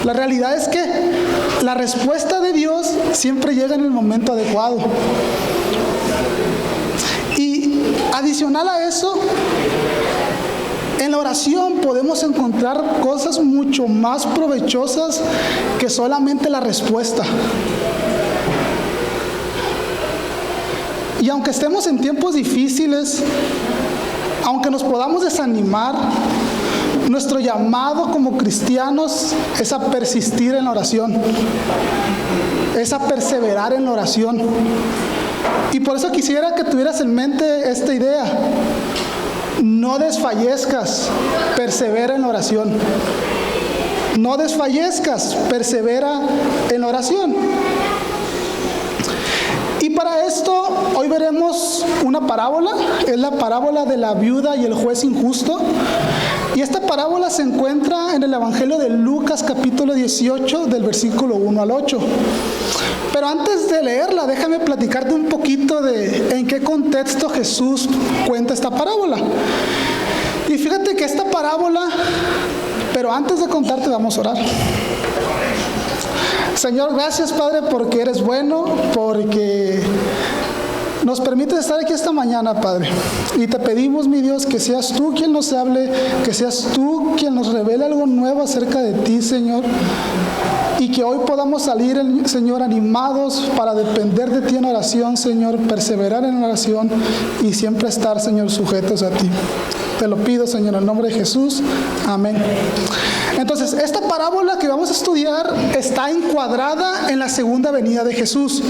La realidad es que la respuesta de Dios siempre llega en el momento adecuado. Y adicional a eso, en la oración podemos encontrar cosas mucho más provechosas que solamente la respuesta. Y aunque estemos en tiempos difíciles, aunque nos podamos desanimar, nuestro llamado como cristianos es a persistir en la oración, es a perseverar en la oración. Y por eso quisiera que tuvieras en mente esta idea: no desfallezcas, persevera en la oración. No desfallezcas, persevera en la oración. Y para esto, hoy veremos una parábola, es la parábola de la viuda y el juez injusto. Y esta parábola se encuentra en el Evangelio de Lucas, capítulo 18, del versículo 1 al 8. Pero antes de leerla, déjame platicarte un poquito de en qué contexto Jesús cuenta esta parábola. Y fíjate que esta parábola, pero antes de contarte vamos a orar. Señor, gracias Padre porque eres bueno, porque nos permites estar aquí esta mañana, Padre. Y te pedimos, mi Dios, que seas tú quien nos hable, que seas tú quien nos revele algo nuevo acerca de ti, Señor. Y que hoy podamos salir, Señor, animados para depender de ti en oración, Señor, perseverar en oración y siempre estar, Señor, sujetos a ti. Te lo pido, Señor, en el nombre de Jesús. Amén. Entonces, esta parábola que vamos a estudiar está encuadrada en la segunda venida de Jesús.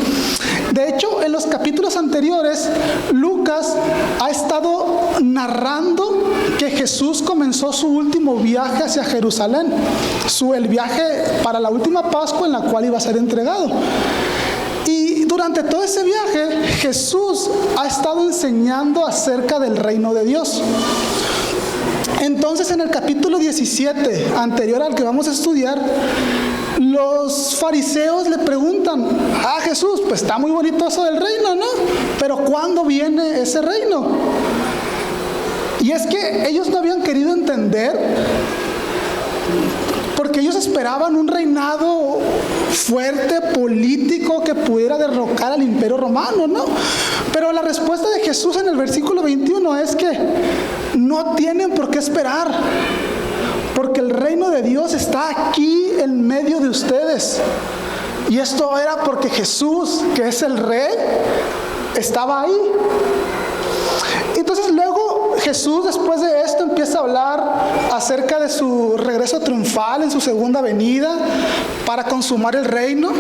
De hecho, en los capítulos anteriores, Lucas ha estado narrando que Jesús comenzó su último viaje hacia Jerusalén, el viaje para la última Pascua en la cual iba a ser entregado. Y durante todo ese viaje, Jesús ha estado enseñando acerca del reino de Dios. Entonces, en el capítulo 17, anterior al que vamos a estudiar, los fariseos le preguntan a Jesús: pues está muy bonito eso del reino, ¿no? Pero ¿cuándo viene ese reino? Y es que ellos no habían querido entender, porque ellos esperaban un reinado fuerte, político, que pudiera derrocar al imperio romano, ¿no? Pero la respuesta de Jesús en el versículo 21 es que no tienen por qué esperar, porque el reino de Dios está aquí en medio de ustedes. Y esto era porque Jesús, que es el rey, estaba ahí. Entonces luego Jesús, después de esto, empieza a hablar acerca de su regreso triunfal en su segunda venida para consumar el reino,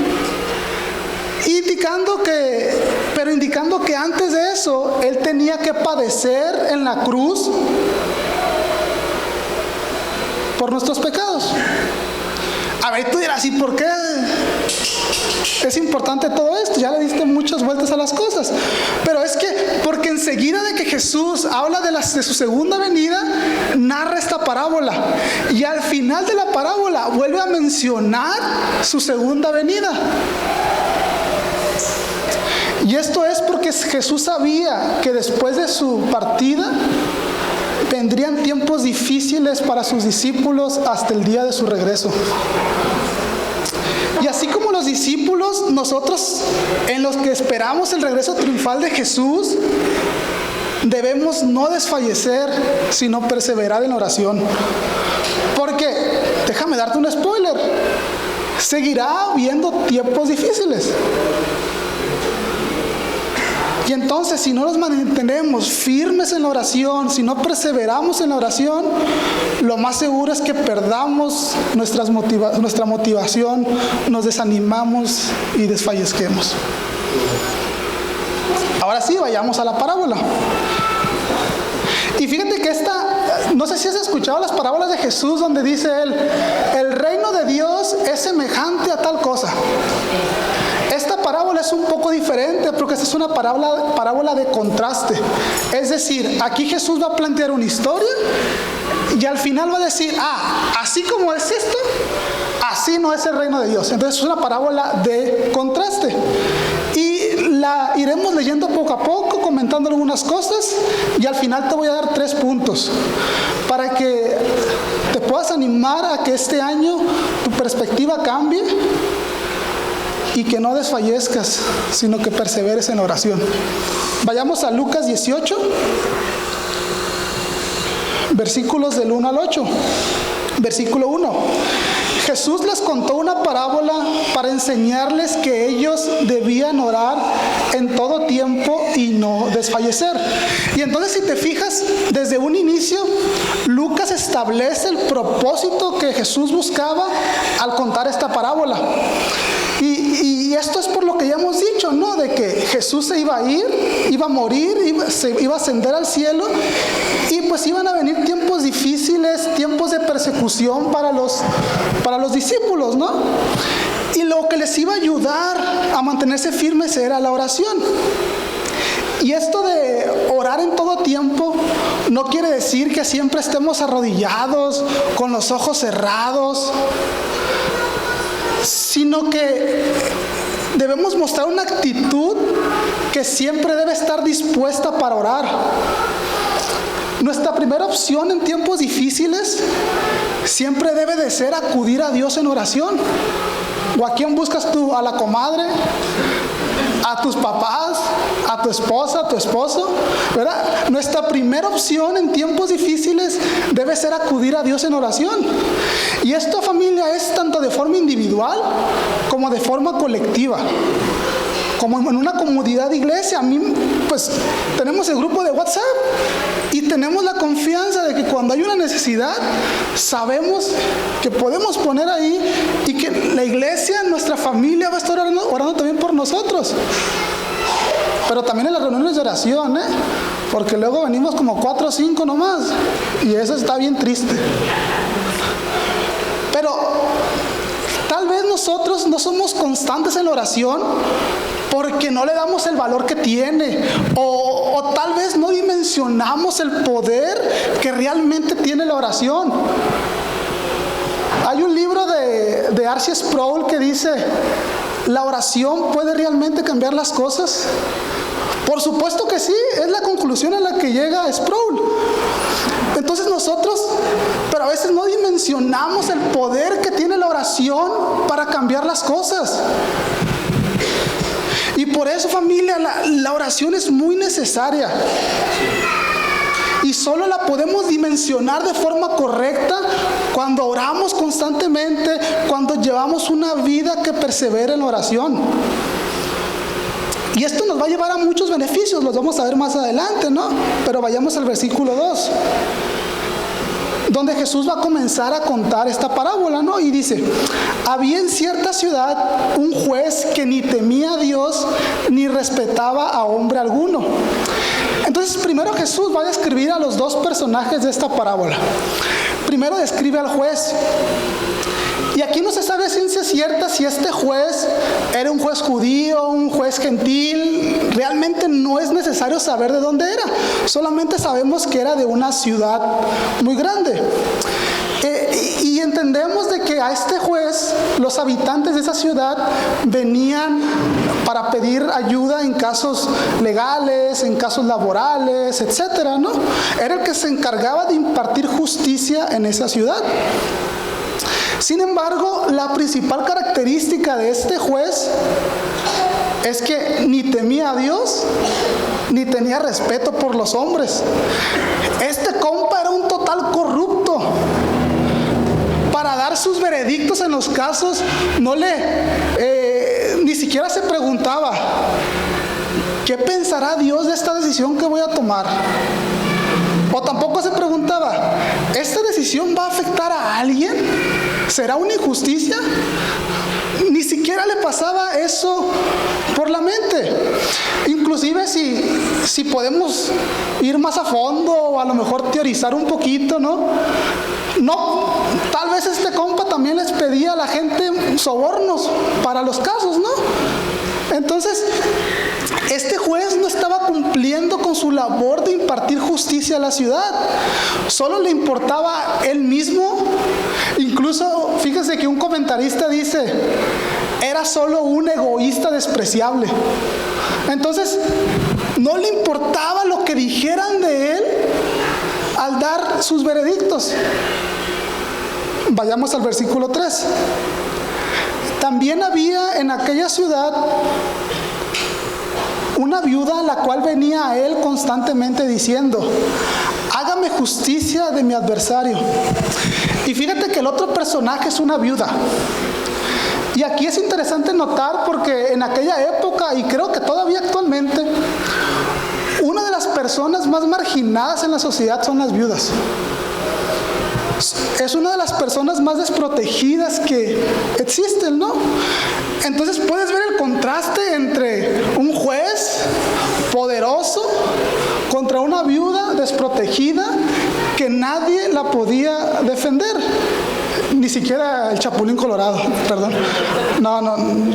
indicando que antes de eso Él tenía que padecer en la cruz por nuestros pecados. A ver, tú dirás: ¿y por qué es importante todo esto? Ya le diste muchas vueltas a las cosas. Pero es que, porque enseguida de que Jesús habla de su segunda venida, narra esta parábola. Y al final de la parábola vuelve a mencionar su segunda venida. Y esto es porque Jesús sabía que después de su partida vendrían tiempos difíciles para sus discípulos hasta el día de su regreso. Y así como los discípulos, nosotros, en los que esperamos el regreso triunfal de Jesús, debemos no desfallecer, sino perseverar en oración. Porque, déjame darte un spoiler, seguirá habiendo tiempos difíciles. Y entonces, si no nos mantenemos firmes en la oración, si no perseveramos en la oración, lo más seguro es que perdamos nuestra motivación, nos desanimamos y desfallezquemos. Ahora sí, vayamos a la parábola. Y fíjate que no sé si has escuchado las parábolas de Jesús donde dice él: el reino de Dios es semejante a tal cosa. Esta parábola es un poco diferente porque esta es una parábola de contraste. Es decir, aquí Jesús va a plantear una historia y al final va a decir: así como es esto, así no es el reino de Dios. Entonces es una parábola de contraste. Y la iremos leyendo poco a poco, comentando algunas cosas, y al final te voy a dar 3 puntos para que te puedas vas a animar a que este año tu perspectiva cambie y que no desfallezcas, sino que perseveres en oración. Vayamos a Lucas 18, versículos del 1 al 8. Versículo 1. Jesús les contó una parábola para enseñarles que ellos debían orar en todo tiempo y no desfallecer. Y entonces, si te fijas, desde un inicio, Lucas establece el propósito que Jesús buscaba al contar esta parábola. Y esto es por lo que ya hemos dicho, ¿no? De que Jesús se iba a ir, iba a morir, se iba a ascender al cielo, y pues iban a venir tiempos difíciles, tiempos de persecución para los discípulos, ¿no? Y lo que les iba a ayudar a mantenerse firmes era la oración. Y esto de orar en todo tiempo no quiere decir que siempre estemos arrodillados, con los ojos cerrados, sino que debemos mostrar una actitud que siempre debe estar dispuesta para orar. Nuestra primera opción en tiempos difíciles siempre debe de ser acudir a Dios en oración. ¿O a quién buscas tú? ¿A la comadre? ¿A tus papás? ¿A tu esposa? ¿A tu esposo? ¿Verdad? Nuestra primera opción en tiempos difíciles debe ser acudir a Dios en oración. Y esto, familia, es tanto de forma individual como de forma colectiva. Como en una comunidad de iglesia. A mí, pues, tenemos el grupo de WhatsApp y tenemos la confianza de que cuando hay una necesidad, sabemos que podemos poner ahí y que la iglesia, nuestra familia va a estar orando también por nosotros. Pero también en las reuniones de oración, porque luego venimos como 4 o 5 nomás, y eso está bien triste. Pero tal vez nosotros no somos constantes en la oración porque no le damos el valor que tiene, o tal vez no dimensionamos el poder que realmente tiene la oración. Hay un libro de R.C. Sproul que dice: ¿la oración puede realmente cambiar las cosas? Por supuesto que sí, es la conclusión a la que llega Sproul. Entonces nosotros, pero a veces no dimensionamos el poder que tiene la oración para cambiar las cosas. Y por eso, familia, la oración es muy necesaria. Y solo la podemos dimensionar de forma correcta cuando oramos constantemente, cuando llevamos una vida que persevera en la oración. Y esto nos va a llevar a muchos beneficios, los vamos a ver más adelante, ¿no? Pero vayamos al versículo 2, donde Jesús va a comenzar a contar esta parábola, ¿no? Y dice: había en cierta ciudad un juez que ni temía a Dios ni respetaba a hombre alguno. Entonces, primero Jesús va a describir a los dos personajes de esta parábola. Primero describe al juez. Y aquí no se sabe a ciencia cierta si este juez era un juez judío, un juez gentil. Realmente no es necesario saber de dónde era. Solamente sabemos que era de una ciudad muy grande. Y entendemos de que a este juez, los habitantes de esa ciudad venían para pedir ayuda en casos legales, en casos laborales, etcétera, ¿no? Era el que se encargaba de impartir justicia en esa ciudad. Sin embargo, la principal característica de este juez es que ni temía a Dios, ni tenía respeto por los hombres. Este compa era un total corrupto. Para dar sus veredictos en los casos, ni siquiera se preguntaba: ¿qué pensará Dios de esta decisión que voy a tomar? O tampoco se preguntaba: ¿esta decisión va a afectar a alguien? ¿Será una injusticia? Ni siquiera le pasaba eso por la mente. Inclusive si podemos ir más a fondo o a lo mejor teorizar un poquito, ¿no? Tal vez este compa también les pedía a la gente sobornos para los casos, ¿no? Entonces, este juez no estaba cumpliendo con su labor de impartir justicia a la ciudad. Solo le importaba él mismo. Incluso, fíjese que un comentarista dice: era solo un egoísta despreciable. Entonces, no le importaba lo que dijeran de él al dar sus veredictos. Vayamos al versículo 3. También había en aquella ciudad una viuda, la cual venía a él constantemente diciendo: hágame justicia de mi adversario. Y fíjate que el otro personaje es una viuda. Y aquí es interesante notar, porque en aquella época, y creo que todavía actualmente, una de las personas más marginadas en la sociedad son las viudas. Es una de las personas más desprotegidas que existen, ¿no? Entonces puedes ver el contraste entre un juez poderoso contra una viuda desprotegida que nadie la podía defender. Ni siquiera el Chapulín Colorado, perdón.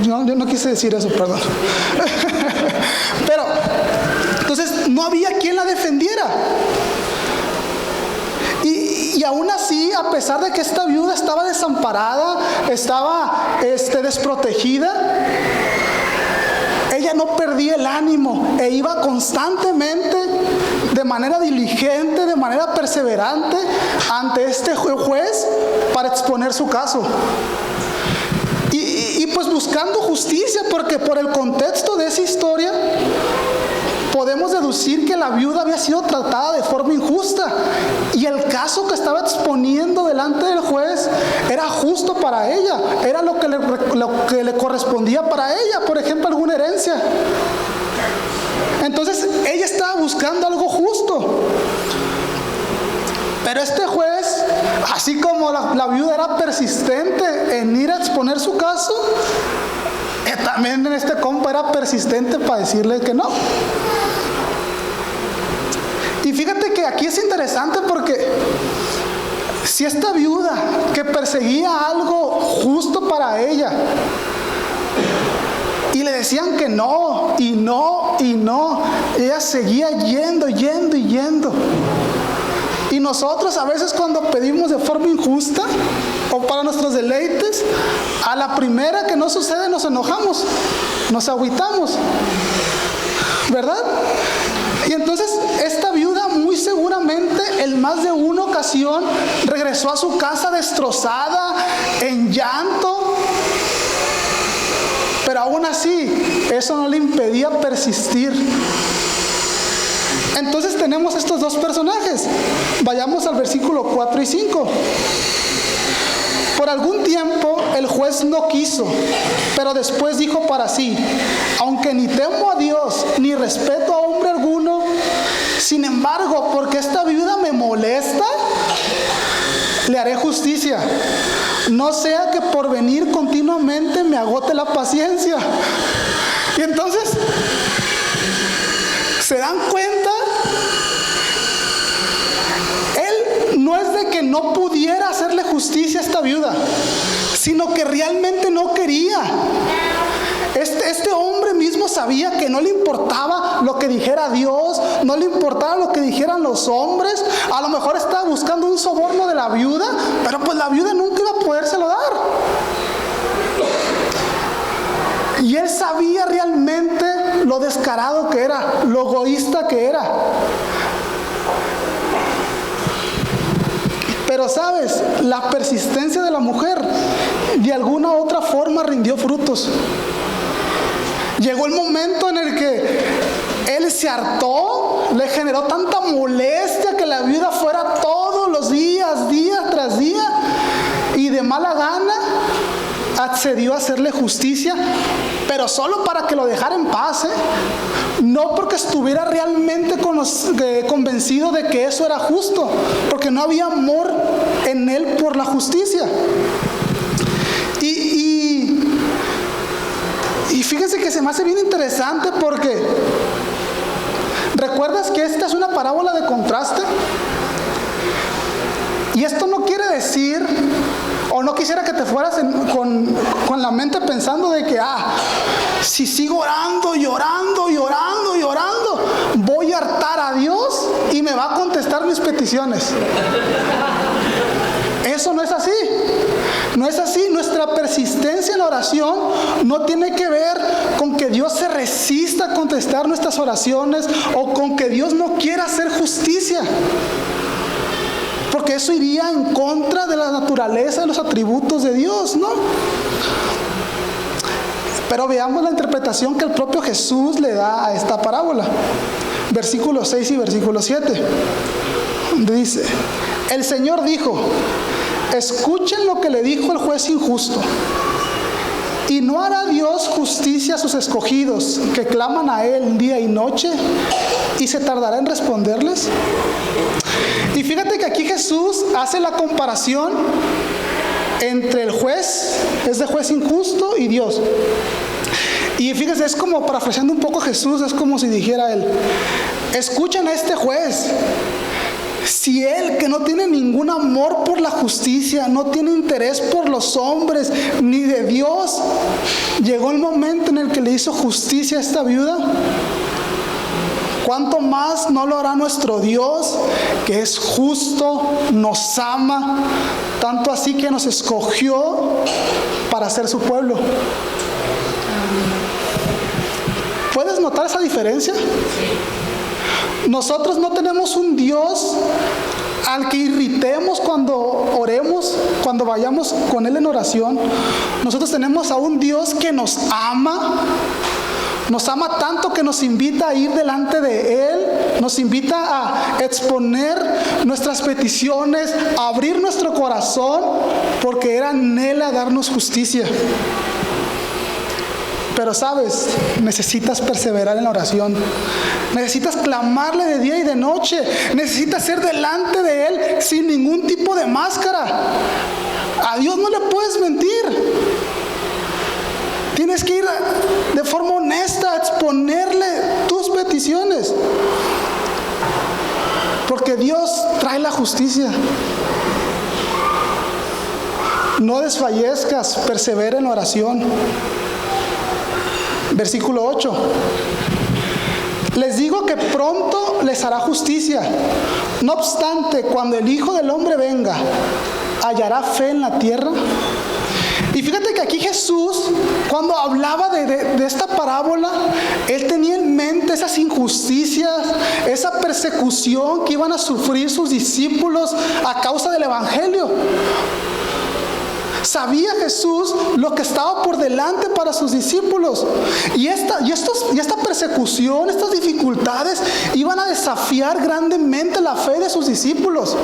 Yo no quise decir eso, perdón. Pero, entonces, no había quien la defendiera. Y aún así, a pesar de que esta viuda estaba desamparada, estaba desprotegida, ella no perdía el ánimo e iba constantemente, de manera diligente, de manera perseverante, ante este juez para exponer su caso. Y pues buscando justicia, porque por el contexto de esa historia podemos deducir que la viuda había sido tratada de forma injusta, y el caso que estaba exponiendo delante del juez era justo para ella, era lo que le correspondía para ella, por ejemplo, alguna herencia. Entonces ella estaba buscando algo justo. Pero este juez, así como la viuda era persistente en ir a exponer su caso, también en este compa era persistente para decirle que no. Y fíjate que aquí es interesante, porque si esta viuda que perseguía algo justo para ella, y le decían que no, y no, y no, ella seguía yendo. Y nosotros a veces, cuando pedimos de forma injusta o para nuestros deleites, a la primera que no sucede nos enojamos, nos agüitamos, ¿verdad? Y entonces esta viuda muy seguramente en más de una ocasión regresó a su casa destrozada, en llanto, pero aún así eso no le impedía persistir. Entonces tenemos estos dos personajes. Vayamos al versículo 4 y 5. Por algún tiempo el juez no quiso, pero después dijo para sí: aunque ni temo a Dios, ni respeto a hombre alguno, sin embargo, porque esta viuda me molesta, le haré justicia, no sea que por venir continuamente me agote la paciencia. Y entonces, ¿se dan cuenta? Él no es de que no pudiera hacerle justicia a esta viuda, sino que realmente no quería. Este hombre mismo sabía que no le importaba lo que dijera Dios, no le importaba lo que dijeran los hombres. A lo mejor estaba buscando un soborno de la viuda, pero pues la viuda nunca iba a podérselo dar. Y él sabía realmente lo descarado que era, lo egoísta que era. Pero sabes, la persistencia de la mujer de alguna u otra forma rindió frutos. Llegó el momento en el que él se hartó, le generó tanta molestia que la viuda fuera todos los días, día tras día, y de mala gana accedió a hacerle justicia, pero solo para que lo dejara en paz, no porque estuviera realmente convencido de que eso era justo, porque no había amor en él por la justicia. Y fíjense que se me hace bien interesante, porque ¿recuerdas que esta es una parábola de contraste? Y esto no quiere decir, o no quisiera que te fueras con la mente pensando de que si sigo orando y orando y orando y orando, voy a hartar a Dios y me va a contestar mis peticiones. Eso no es así. No es así. Nuestra persistencia en la oración no tiene que ver con que Dios se resista a contestar nuestras oraciones, o con que Dios no quiera hacer justicia. Porque porque eso iría en contra de la naturaleza, de los atributos de Dios, ¿no? Pero veamos la interpretación que el propio Jesús le da a esta parábola. Versículo 6 y versículo 7. Dice: el Señor dijo: escuchen lo que le dijo el juez injusto. ¿Y no hará Dios justicia a sus escogidos que claman a Él día y noche? ¿Y se tardará en responderles? Y fíjate que aquí Jesús hace la comparación entre el juez, ese juez injusto, y Dios. Y fíjese, es como, parafraseando un poco Jesús, es como si dijera Él: escuchen a este juez. Si Él, que no tiene ningún amor por la justicia, no tiene interés por los hombres ni de Dios, llegó el momento en el que le hizo justicia a esta viuda, ¿cuánto más no lo hará nuestro Dios, que es justo, nos ama, tanto así que nos escogió para ser su pueblo? ¿Puedes notar esa diferencia? Nosotros no tenemos un Dios al que irritemos cuando oremos, cuando vayamos con Él en oración. Nosotros tenemos a un Dios que nos ama tanto que nos invita a ir delante de Él, nos invita a exponer nuestras peticiones, a abrir nuestro corazón, porque Él anhela darnos justicia. Pero sabes, necesitas perseverar en la oración. Necesitas clamarle de día y de noche. Necesitas ser delante de Él sin ningún tipo de máscara. A Dios no le puedes mentir. Tienes que ir de forma honesta a exponerle tus peticiones. Porque Dios trae la justicia. No desfallezcas, persevera en la oración. Versículo 8. Les digo que pronto les hará justicia. No obstante, cuando el Hijo del Hombre venga, ¿hallará fe en la tierra? Y fíjate que aquí Jesús, cuando hablaba de esta parábola, Él tenía en mente esas injusticias, esa persecución que iban a sufrir sus discípulos a causa del Evangelio. Sabía Jesús lo que estaba por delante para sus discípulos. Y esta persecución, estas dificultades iban a desafiar grandemente la fe de sus discípulos.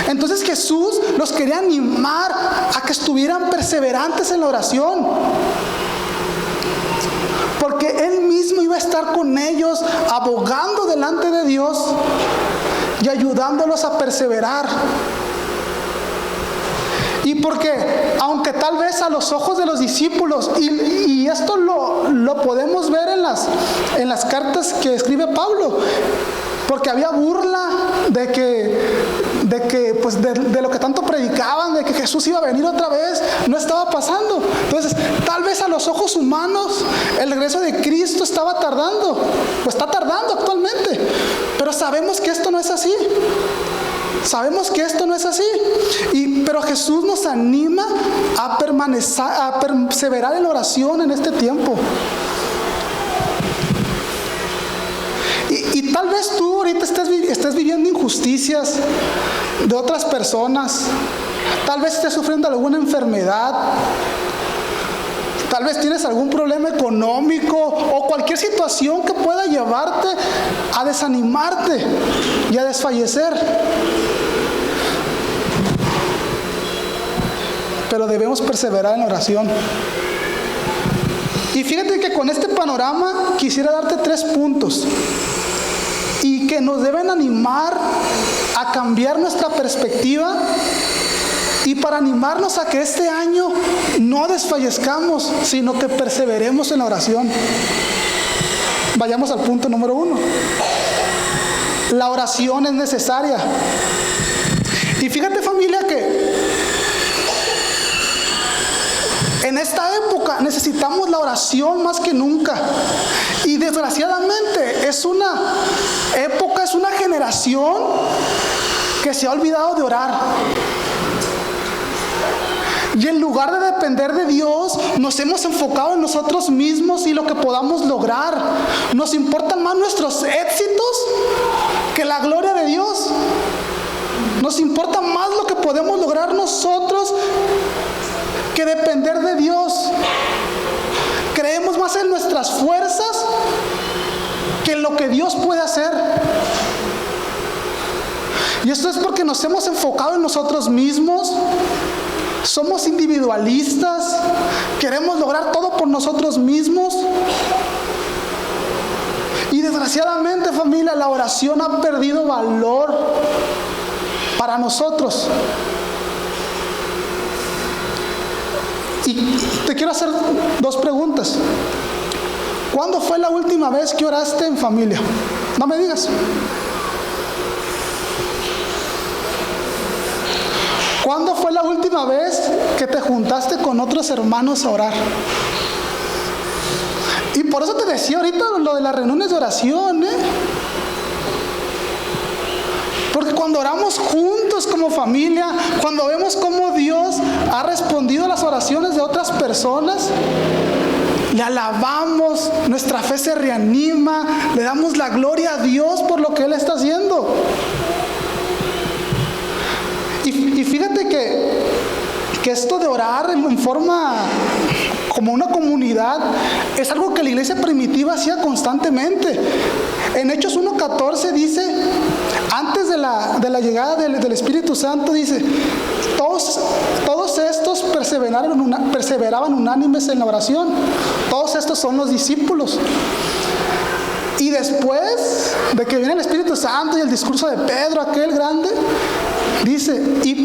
Entonces Jesús los quería animar a que estuvieran perseverantes en la oración. Porque Él mismo iba a estar con ellos, abogando delante de Dios y ayudándolos a perseverar. Y porque, aunque tal vez a los ojos de los discípulos, y esto lo podemos ver en las cartas que escribe Pablo, porque había burla de lo que tanto predicaban, de que Jesús iba a venir otra vez, no estaba pasando. Entonces, tal vez a los ojos humanos el regreso de Cristo estaba tardando, o está tardando actualmente, pero sabemos que esto no es así. Sabemos que esto no es así, pero Jesús nos anima a perseverar en la oración en este tiempo. Y tal vez tú ahorita estés viviendo injusticias de otras personas, tal vez estés sufriendo alguna enfermedad, tal vez tienes algún problema económico o cualquier situación que pueda llevarte a desanimarte y a desfallecer. Pero debemos perseverar en la oración. Y fíjate que con este panorama quisiera darte 3 puntos y que nos deben animar a cambiar nuestra perspectiva y para animarnos a que este año no desfallezcamos, sino que perseveremos en la oración. Vayamos al punto número 1. La oración es necesaria. Y fíjate, familia, que en esta época necesitamos la oración más que nunca. Y desgraciadamente es una época, es una generación que se ha olvidado de orar. Y en lugar de depender de Dios, nos hemos enfocado en nosotros mismos y lo que podamos lograr. Nos importan más nuestros éxitos que la gloria de Dios. Nos importa más lo que podemos lograr nosotros que depender de Dios. Creemos más en nuestras fuerzas que en lo que Dios puede hacer. Y esto es porque nos hemos enfocado en nosotros mismos. Somos individualistas. Queremos lograr todo por nosotros mismos. Y desgraciadamente, familia, la oración ha perdido valor para nosotros. Y te quiero hacer dos preguntas. ¿Cuándo fue la última vez que oraste en familia? No me digas. ¿Cuándo fue la última vez que te juntaste con otros hermanos a orar? Y por eso te decía ahorita lo de las reuniones de oración, Porque cuando oramos juntos como familia, cuando vemos cómo Dios ha respondido a las oraciones de otras personas, le alabamos, nuestra fe se reanima, le damos la gloria a Dios por lo que Él está haciendo. Y fíjate que esto de orar en forma como una comunidad es algo que la iglesia primitiva hacía constantemente. En Hechos 1:14 dice, antes de la llegada del Espíritu Santo, dice, todos estos perseveraban unánimes en la oración. Todos estos son los discípulos. Y después de que viene el Espíritu Santo y el discurso de Pedro, aquel grande, dice, y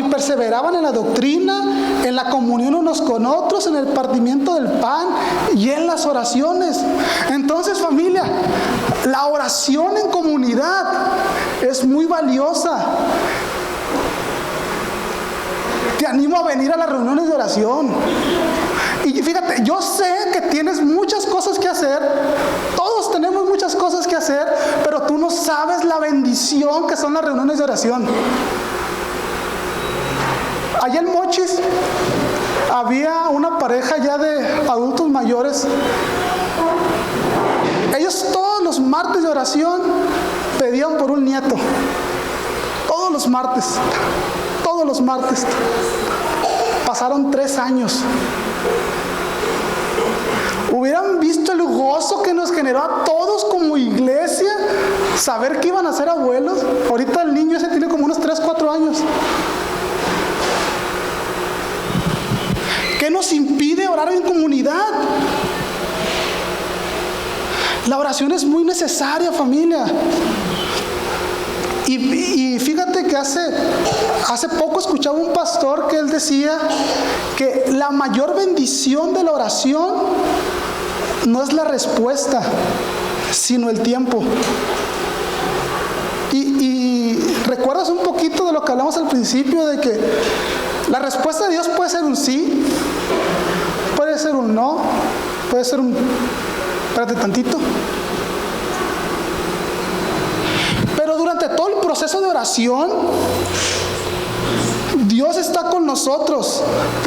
perseveraban en la doctrina, en la comunión unos con otros, en el partimiento del pan y en las oraciones. Entonces, familia, la oración en comunidad es muy valiosa. Te animo a venir a las reuniones de oración. Y fíjate, yo sé que tienes muchas cosas que hacer. Todos tenemos muchas cosas que hacer, pero tú no sabes la bendición que son las reuniones de oración. Allá en Mochis había una pareja ya de adultos mayores. Ellos todos los martes de oración pedían por un nieto. Todos los martes. Todos los martes. Pasaron 3 años. Hubieran visto el gozo que nos generó a todos como iglesia saber que iban a ser abuelos. Ahorita el niño ese tiene como unos 3, 4 años. ¿Qué nos impide orar en comunidad? La oración es muy necesaria, familia. Y fíjate que hace poco escuchaba un pastor que él decía que la mayor bendición de la oración no es la respuesta, sino el tiempo. Y recuerdas un poquito de lo que hablamos al principio, de que la respuesta de Dios puede ser un sí, puede ser un no, puede ser un espérate tantito. Pero durante todo el proceso de oración, Dios está con nosotros.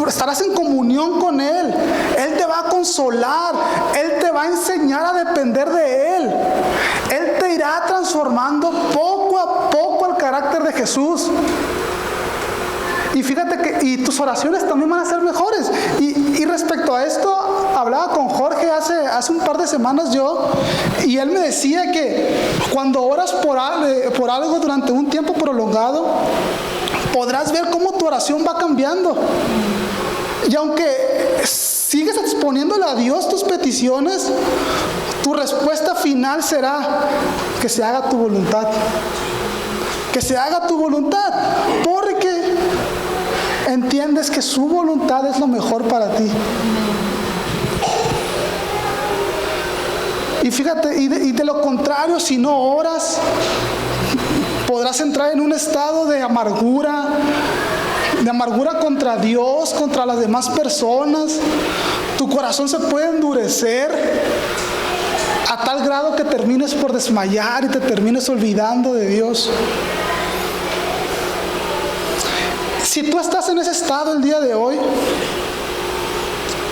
Estarás en comunión con Él. Él te va a consolar. Él te va a enseñar a depender de Él. Él te irá transformando poco a poco al carácter de Jesús. Y fíjate que tus oraciones también van a ser mejores. Y respecto a esto, hablaba con Jorge hace un par de semanas yo, y él me decía que cuando oras por algo durante un tiempo prolongado, podrás ver cómo tu oración va cambiando. Y aunque sigues exponiéndole a Dios tus peticiones, tu respuesta final será que se haga tu voluntad. Que se haga tu voluntad, porque entiendes que su voluntad es lo mejor para ti. Y fíjate, y de lo contrario, si no oras, podrás entrar en un estado de amargura contra Dios, contra las demás personas. Tu corazón se puede endurecer a tal grado que termines por desmayar y te termines olvidando de Dios. Si tú estás en ese estado el día de hoy,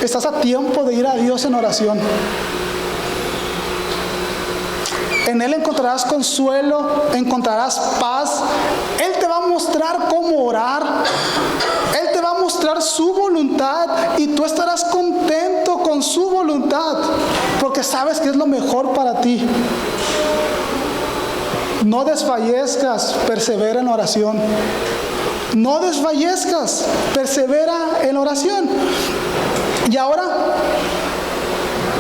estás a tiempo de ir a Dios en oración. En Él encontrarás consuelo, encontrarás paz. Él te va a mostrar cómo orar. Él te va a mostrar su voluntad y tú estarás contento con su voluntad porque sabes que es lo mejor para ti. No desfallezcas, persevera en oración. No desfallezcas, persevera en oración. Y ahora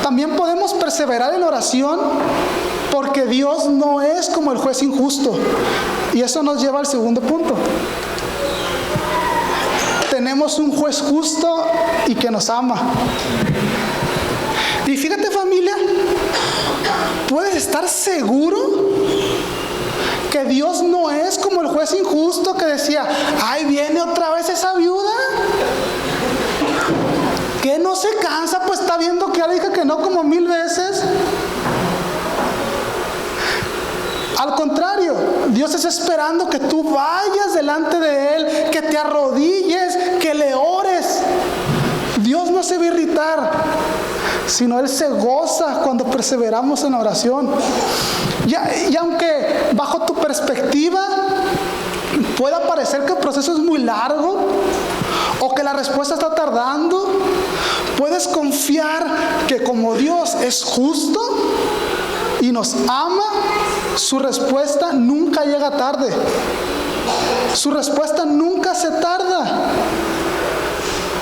también podemos perseverar en oración porque Dios no es como el juez injusto. Y eso nos lleva al segundo punto. Tenemos un juez justo y que nos ama. Y fíjate, familia, puedes estar seguro que Dios no es como el juez injusto que decía, ay, viene otra vez esa viuda, que no se cansa, pues está viendo que ya le dije que no como 1000 veces. Al contrario, Dios está esperando que tú vayas delante de Él, que te arrodilles, que le ores. Dios no se va a irritar, sino Él se goza cuando perseveramos en oración. Y aunque bajo tu perspectiva pueda parecer que el proceso es muy largo o que la respuesta está tardando, puedes confiar que como Dios es justo y nos ama, su respuesta nunca llega tarde. Su respuesta nunca se tarda.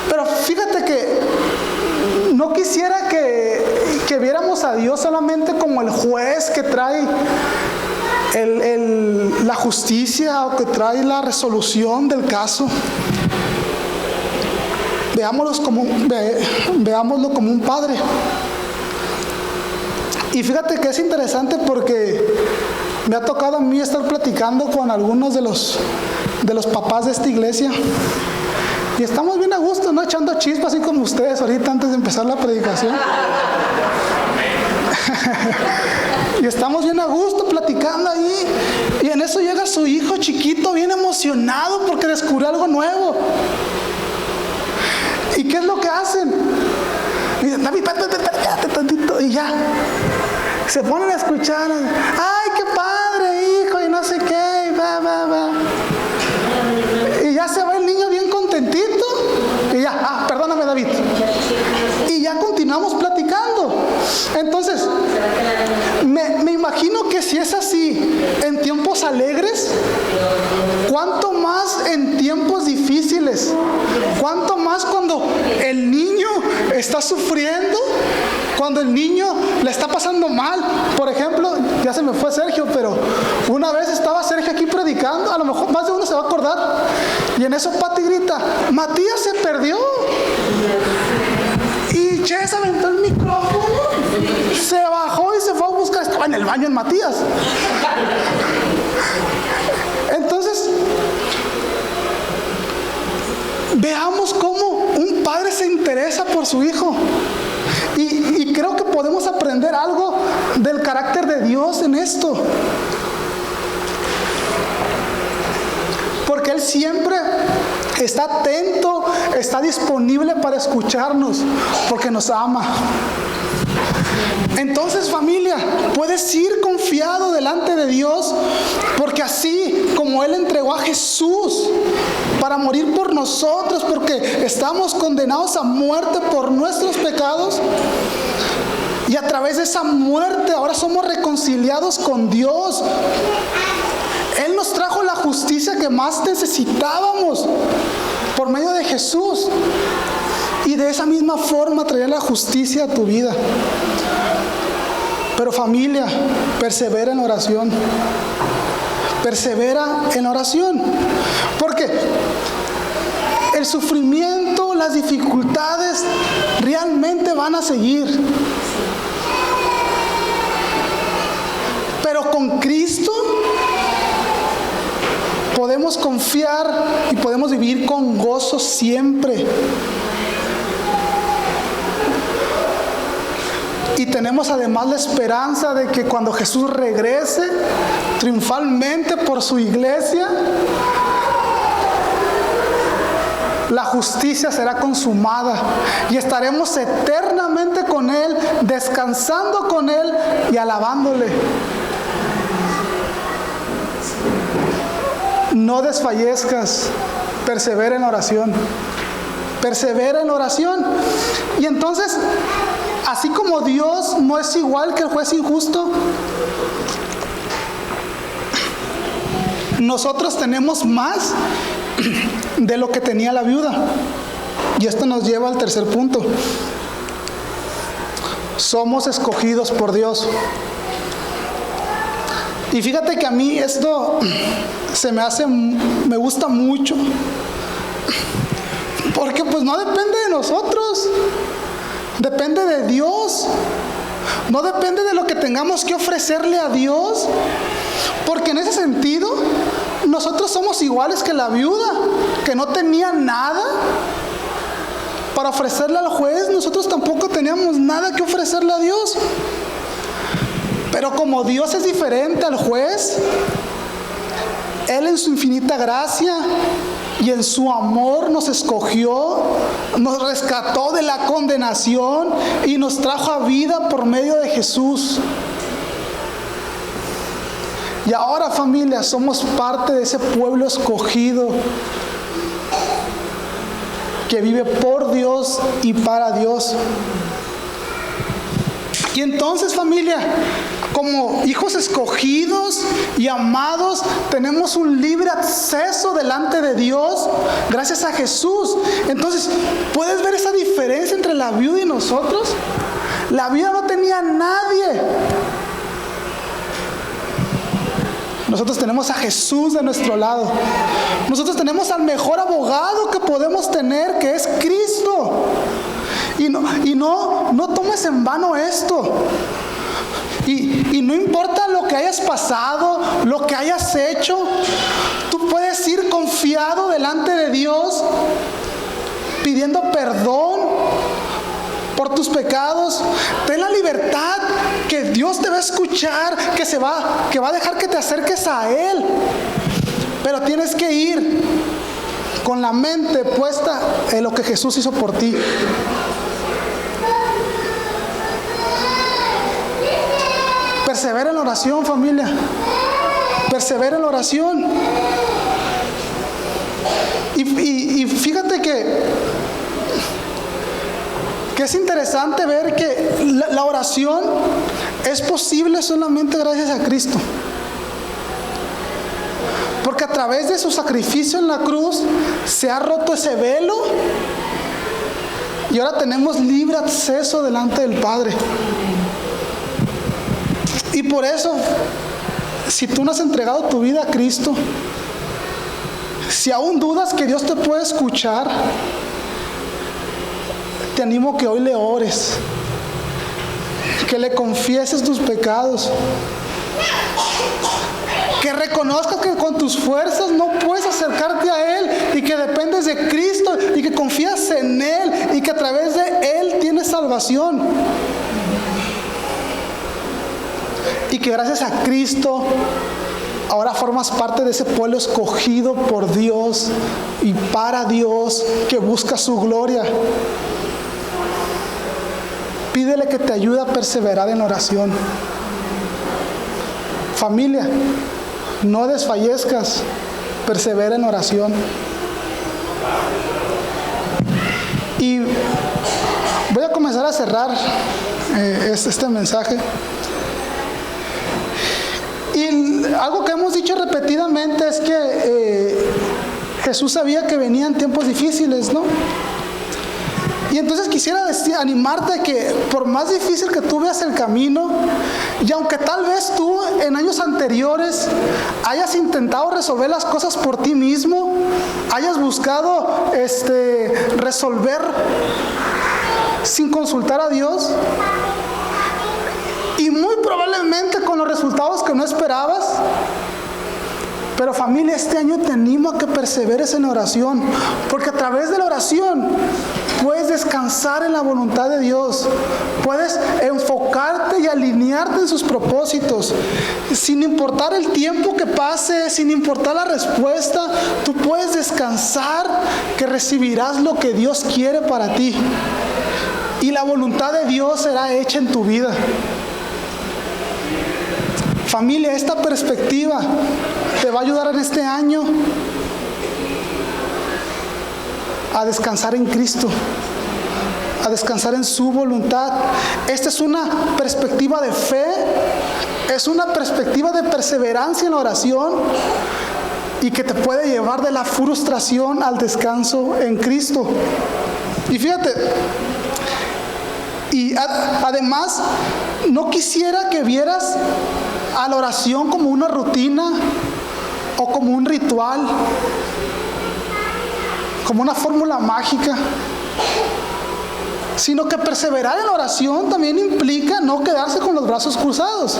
Pero fíjate que no quisiera que viéramos a Dios solamente como el juez que trae la justicia o que trae la resolución del caso. Veámoslo como un padre. Y fíjate que es interesante porque me ha tocado a mí estar platicando con algunos de los papás de esta iglesia. Y estamos bien a gusto, ¿no? Echando chispas así como ustedes ahorita antes de empezar la predicación. Y estamos bien a gusto platicando ahí. Y en eso llega su hijo chiquito bien emocionado porque descubrió algo nuevo. ¿Y qué es lo que hacen? Dicen, David, espérate tantito. Y ya. Se ponen a escuchar. ¡Ay, qué padre, hijo! Y no sé qué. Y va. Y ya se va el niño bien contentito. Y ya, perdóname, David. Y ya continuamos platicando. Entonces, me imagino que si es así en tiempos alegres, ¿cuánto más en tiempos difíciles? ¿Cuánto más cuando el niño está sufriendo? Cuando el niño le está pasando mal. Por ejemplo, ya se me fue Sergio, pero una vez estaba Sergio aquí predicando, a lo mejor más de uno se va a acordar, y en eso Pati grita, Matías se perdió. Y Che se aventó el micrófono, se bajó y se fue a buscar, estaba en el baño en Matías. Entonces, veamos cómo un padre se interesa por su hijo. Y creo que podemos aprender algo del carácter de Dios en esto. Porque Él siempre está atento, está disponible para escucharnos, porque nos ama. Entonces, familia, puedes ir confiado delante de Dios, porque así como Él entregó a Jesús para morir por nosotros, porque estamos condenados a muerte por nuestros pecados, y a través de esa muerte ahora somos reconciliados con Dios. Él nos trajo la justicia que más necesitábamos por medio de Jesús. Y de esa misma forma traerá la justicia a tu vida. Pero familia, persevera en oración. Persevera en oración. Porque el sufrimiento, las dificultades realmente van a seguir. Pero con Cristo podemos confiar y podemos vivir con gozo siempre. Y tenemos además la esperanza de que cuando Jesús regrese triunfalmente por su iglesia, la justicia será consumada y estaremos eternamente con Él, descansando con Él y alabándole. no desfallezcas, persevera en oración. Persevera en oración. Y entonces, así como Dios no es igual que el juez injusto, nosotros tenemos más de lo que tenía la viuda. Y esto nos lleva al tercer punto. Somos escogidos por Dios. Y fíjate que a mí esto me gusta mucho. Porque pues no depende de nosotros. Depende de Dios. No depende de lo que tengamos que ofrecerle a Dios. Porque en ese sentido, nosotros somos iguales que la viuda, que no tenía nada para ofrecerle al juez. Nosotros tampoco teníamos nada que ofrecerle a Dios. Pero como Dios es diferente al juez, Él en su infinita gracia y en su amor nos escogió, nos rescató de la condenación y nos trajo a vida por medio de Jesús. Y ahora, familia, somos parte de ese pueblo escogido que vive por Dios y para Dios. Y entonces, familia, como hijos escogidos y amados, tenemos un libre acceso delante de Dios gracias a Jesús. Entonces, ¿puedes ver esa diferencia entre la viuda y nosotros? La viuda no tenía a nadie. Nosotros tenemos a Jesús de nuestro lado. Nosotros tenemos al mejor abogado que podemos tener, que es Cristo. Y no tomes en vano esto. Y no importa lo que hayas pasado, lo que hayas hecho, tú puedes ir confiado delante de Dios, pidiendo perdón por tus pecados. Ten la libertad que Dios te va a escuchar, que va a dejar que te acerques a Él. Pero tienes que ir con la mente puesta en lo que Jesús hizo por ti. Persevera en la oración, familia. Persevera en la oración. Y fíjate que es interesante ver que la oración es posible solamente gracias a Cristo. Porque a través de su sacrificio en la cruz se ha roto ese velo y ahora tenemos libre acceso delante del Padre. Y por eso, si tú no has entregado tu vida a Cristo, si aún dudas que Dios te puede escuchar, te animo que hoy le ores, que le confieses tus pecados, que reconozcas que con tus fuerzas no puedes acercarte a Él y que dependes de Cristo y que confías en Él y que a través de Él tienes salvación. Y que gracias a Cristo ahora formas parte de ese pueblo escogido por Dios y para Dios, que busca su gloria. Pídele que te ayude a perseverar en oración. Familia, no desfallezcas, persevera en oración. Y voy a comenzar a cerrar este mensaje. Y algo que hemos dicho repetidamente es que Jesús sabía que venían tiempos difíciles, ¿no? Y entonces quisiera animarte que por más difícil que tú veas el camino, y aunque tal vez tú en años anteriores hayas intentado resolver las cosas por ti mismo, hayas buscado resolver sin consultar a Dios, y muy probablemente con los resultados que no esperabas. Pero familia, este año te animo a que perseveres en oración, porque a través de la oración puedes descansar en la voluntad de Dios, puedes enfocarte y alinearte en sus propósitos, sin importar el tiempo que pase, sin importar la respuesta. Tú puedes descansar que recibirás lo que Dios quiere para ti, y la voluntad de Dios será hecha en tu vida. Familia, esta perspectiva te va a ayudar en este año a descansar en Cristo, a descansar en su voluntad. Esta es una perspectiva de fe, es una perspectiva de perseverancia en la oración y que te puede llevar de la frustración al descanso en Cristo. Y fíjate, y además, no quisiera que vieras a la oración como una rutina o como un ritual, como una fórmula mágica, sino que perseverar en la oración también implica no quedarse con los brazos cruzados.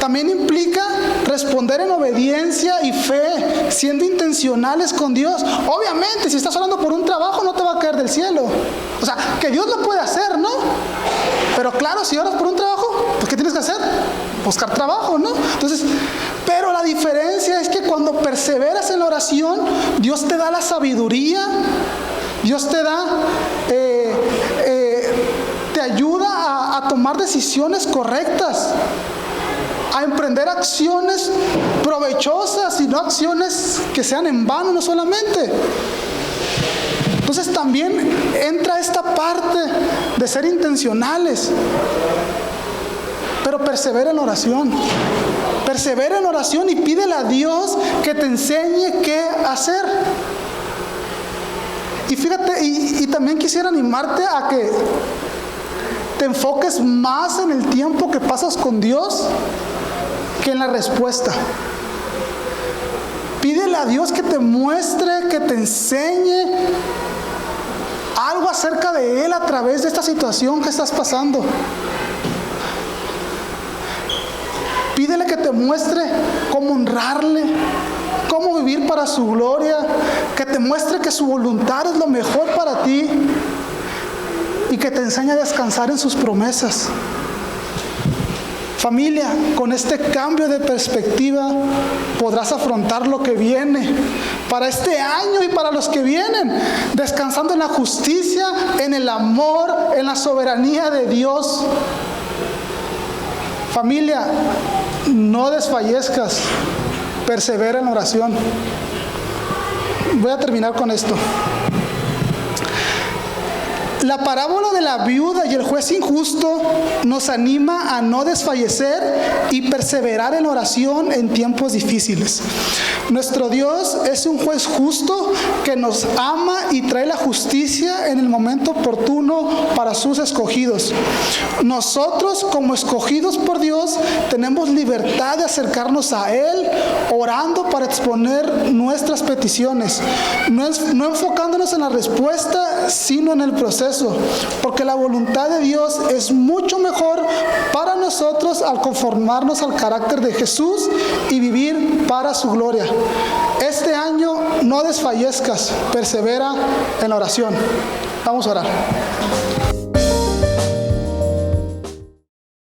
También implica responder en obediencia y fe, siendo intencionales con Dios. Obviamente, si estás orando por un trabajo, no te va a caer del cielo. O sea, que Dios lo puede hacer, ¿no? Pero claro, si oras por un trabajo, pues ¿qué tienes que hacer? Buscar trabajo, ¿no? Entonces, pero la diferencia es que cuando perseveras en la oración, Dios te da la sabiduría, Dios te da, te ayuda a tomar decisiones correctas, a emprender acciones provechosas y no acciones que sean en vano, no solamente. Entonces también entra esta parte de ser intencionales. Pero persevera en la oración. Persevera en la oración y pídele a Dios que te enseñe qué hacer. Y fíjate, y también quisiera animarte a que te enfoques más en el tiempo que pasas con Dios que en la respuesta. Pídele a Dios que te muestre, que te enseñe algo acerca de Él a través de esta situación que estás pasando. Pídele que te muestre cómo honrarle, cómo vivir para su gloria, que te muestre que su voluntad es lo mejor para ti y que te enseñe a descansar en sus promesas. Familia, con este cambio de perspectiva podrás afrontar lo que viene para este año y para los que vienen, descansando en la justicia, en el amor, en la soberanía de Dios. Familia, no desfallezcas, persevera en la oración. Voy a terminar con esto. La parábola de la viuda y el juez injusto nos anima a no desfallecer y perseverar en oración en tiempos difíciles. Nuestro Dios es un juez justo que nos ama y trae la justicia en el momento oportuno para sus escogidos. Nosotros, como escogidos por Dios, tenemos libertad de acercarnos a Él orando para exponer nuestras peticiones, no enfocándonos en la respuesta, sino en el proceso. Porque la voluntad de Dios es mucho mejor para nosotros al conformarnos al carácter de Jesús y vivir para su gloria. Este año no desfallezcas, persevera en la oración. Vamos a orar.